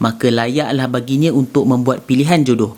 maka layaklah baginya untuk membuat pilihan jodoh.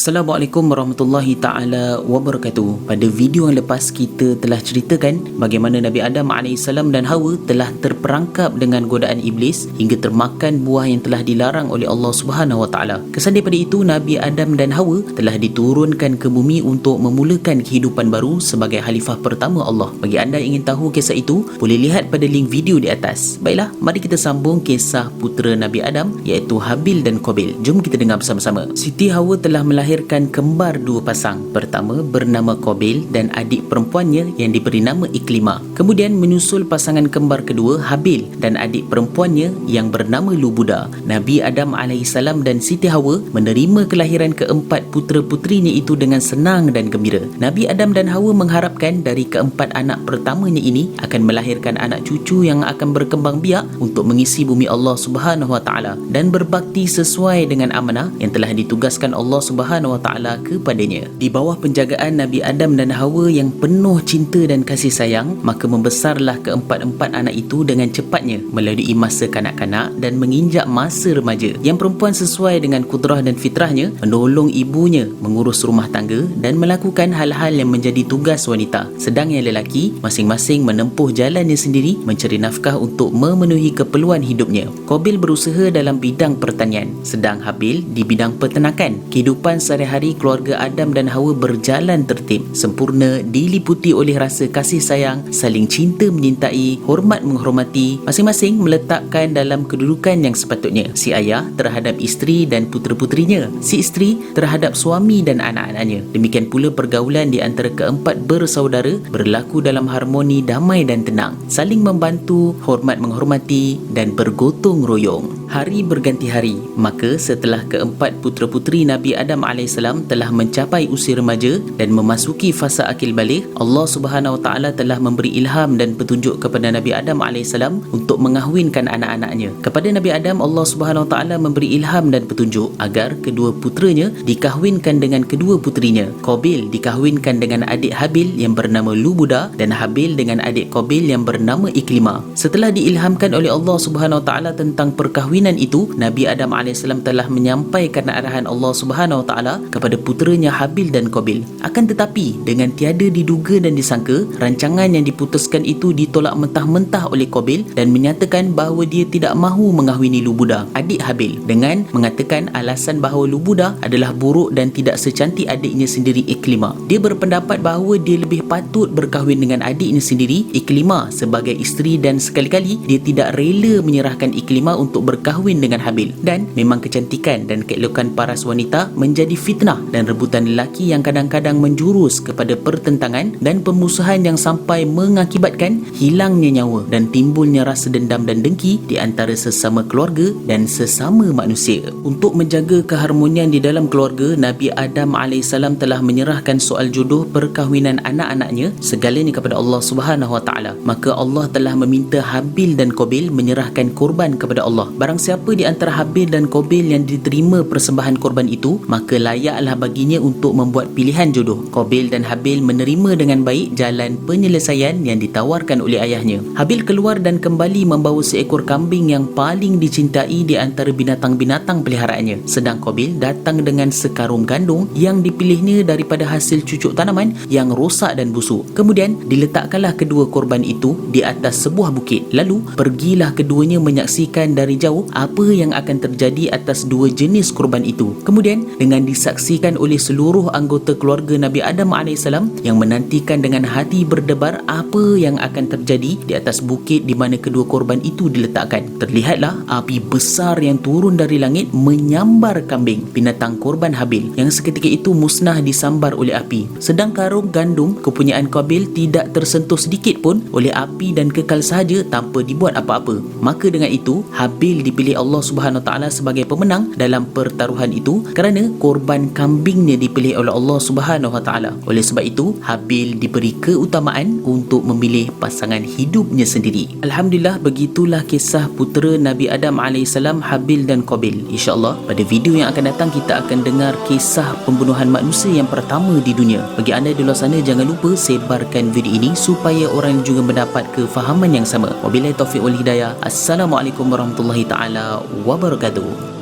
Assalamualaikum warahmatullahi ta'ala wabarakatuh. Pada video yang lepas kita telah ceritakan bagaimana Nabi Adam AS dan Hawa telah terperangkap dengan godaan iblis hingga termakan buah yang telah dilarang oleh Allah Subhanahu Wa Taala. Kesan daripada itu, Nabi Adam dan Hawa telah diturunkan ke bumi untuk memulakan kehidupan baru sebagai khalifah pertama Allah. Bagi anda yang ingin tahu kisah itu, boleh lihat pada link video di atas. Baiklah, mari kita sambung kisah putera Nabi Adam iaitu Habil dan Qabil. Jom kita dengar bersama-sama. Siti Hawa telah melahirkan kembar dua pasang. Pertama bernama Qabil dan adik perempuannya yang diberi nama Iklima. Kemudian menyusul pasangan kembar kedua Habil dan adik perempuannya yang bernama Lubuda. Nabi Adam AS dan Siti Hawa menerima kelahiran keempat putera-putrinya itu dengan senang dan gembira. Nabi Adam dan Hawa mengharapkan dari keempat anak pertamanya ini akan melahirkan anak cucu yang akan berkembang biak untuk mengisi bumi Allah Subhanahu Wa Taala dan berbakti sesuai dengan amanah yang telah ditugaskan Allah Subhanahu Wa Taala kepadanya. Di bawah penjagaan Nabi Adam dan Hawa yang penuh cinta dan kasih sayang, maka membesarlah keempat-empat anak itu dengan cepatnya melalui masa kanak-kanak dan menginjak masa remaja. Yang perempuan sesuai dengan kudrah dan fitrahnya menolong ibunya mengurus rumah tangga dan melakukan hal-hal yang menjadi tugas wanita. Sedang yang lelaki masing-masing menempuh jalannya sendiri mencari nafkah untuk memenuhi keperluan hidupnya. Qabil berusaha dalam bidang pertanian, sedang Habil di bidang peternakan. Kehidupan sehari-hari keluarga Adam dan Hawa berjalan tertib, sempurna, diliputi oleh rasa kasih sayang, saling cinta menyintai, hormat menghormati, masing-masing meletakkan dalam kedudukan yang sepatutnya. Si ayah terhadap isteri dan putera-putrinya, si isteri terhadap suami dan anak-anaknya. Demikian pula pergaulan di antara keempat bersaudara berlaku dalam harmoni, damai dan tenang, saling membantu, hormat menghormati dan bergotong royong. Hari berganti hari, maka setelah keempat putera-puteri Nabi Adam AS telah mencapai usia remaja dan memasuki fasa akil balik, Allah Subhanahu Wa Taala telah memberi ilham dan petunjuk kepada Nabi Adam AS untuk mengahwinkan anak-anaknya. Kepada Nabi Adam, Allah Subhanahu Wa Taala memberi ilham dan petunjuk agar kedua puteranya dikahwinkan dengan kedua puterinya. Qabil dikahwinkan dengan adik Habil yang bernama Lubuda dan Habil dengan adik Qabil yang bernama Iklima. Setelah diilhamkan oleh Allah Subhanahu Wa Taala tentang perkahwinan itu, Nabi Adam AS telah menyampaikan arahan Allah Subhanahu Wa Taala kepada puteranya Habil dan Qabil. Akan tetapi dengan tiada diduga dan disangka, rancangan yang diputuskan itu ditolak mentah-mentah oleh Qabil dan menyatakan bahawa dia tidak mahu mengahwini Lubuda, adik Habil, dengan mengatakan alasan bahawa Lubuda adalah buruk dan tidak secantik adiknya sendiri Iklima. Dia berpendapat bahawa dia lebih patut berkahwin dengan adiknya sendiri Iklima sebagai isteri dan sekali-kali dia tidak rela menyerahkan Iklima untuk berkahwin dengan Habil. Dan memang kecantikan dan keelokan paras wanita menjadi fitnah dan rebutan lelaki yang kadang-kadang menjurus kepada pertentangan dan pemusuhan yang sampai mengakibatkan hilangnya nyawa dan timbulnya rasa dendam dan dengki di antara sesama keluarga dan sesama manusia. Untuk menjaga keharmonian di dalam keluarga, Nabi Adam AS telah menyerahkan soal jodoh perkahwinan anak-anaknya segalanya kepada Allah Subhanahu Wa Taala. Maka Allah telah meminta Habil dan Qabil menyerahkan korban kepada Allah. Barang siapa di antara Habil dan Qabil yang diterima persembahan korban itu, maka layaklah baginya untuk membuat pilihan jodoh. Qabil dan Habil menerima dengan baik jalan penyelesaian yang ditawarkan oleh ayahnya. Habil keluar dan kembali membawa seekor kambing yang paling dicintai di antara binatang-binatang peliharaannya, sedang Qabil datang dengan sekarung gandum yang dipilihnya daripada hasil cucuk tanaman yang rosak dan busuk. Kemudian diletakkanlah kedua korban itu di atas sebuah bukit. Lalu pergilah keduanya menyaksikan dari jauh apa yang akan terjadi atas dua jenis korban itu. Kemudian dengan disaksikan oleh seluruh anggota keluarga Nabi Adam AS yang menantikan dengan hati berdebar apa yang akan terjadi di atas bukit di mana kedua korban itu diletakkan. Terlihatlah api besar yang turun dari langit menyambar kambing, binatang korban Habil, yang seketika itu musnah disambar oleh api. Sedang karung gandum kepunyaan Qabil tidak tersentuh sedikit pun oleh api dan kekal sahaja tanpa dibuat apa-apa. Maka dengan itu Habil dipilih Allah Subhanahu Wa Taala sebagai pemenang dalam pertaruhan itu kerana korban kambingnya dipilih oleh Allah Subhanahu Wa Taala. Oleh sebab itu, Habil diberi keutamaan untuk memilih pasangan hidupnya sendiri. Alhamdulillah, begitulah kisah putera Nabi Adam AS, Habil dan Qabil. InsyaAllah pada video yang akan datang kita akan dengar kisah pembunuhan manusia yang pertama di dunia. Bagi anda di luar sana, jangan lupa sebarkan video ini supaya orang juga mendapat kefahaman yang sama. Wabillahi taufiq wal hidayah. Assalamualaikum warahmatullahi taala wabarakatuh.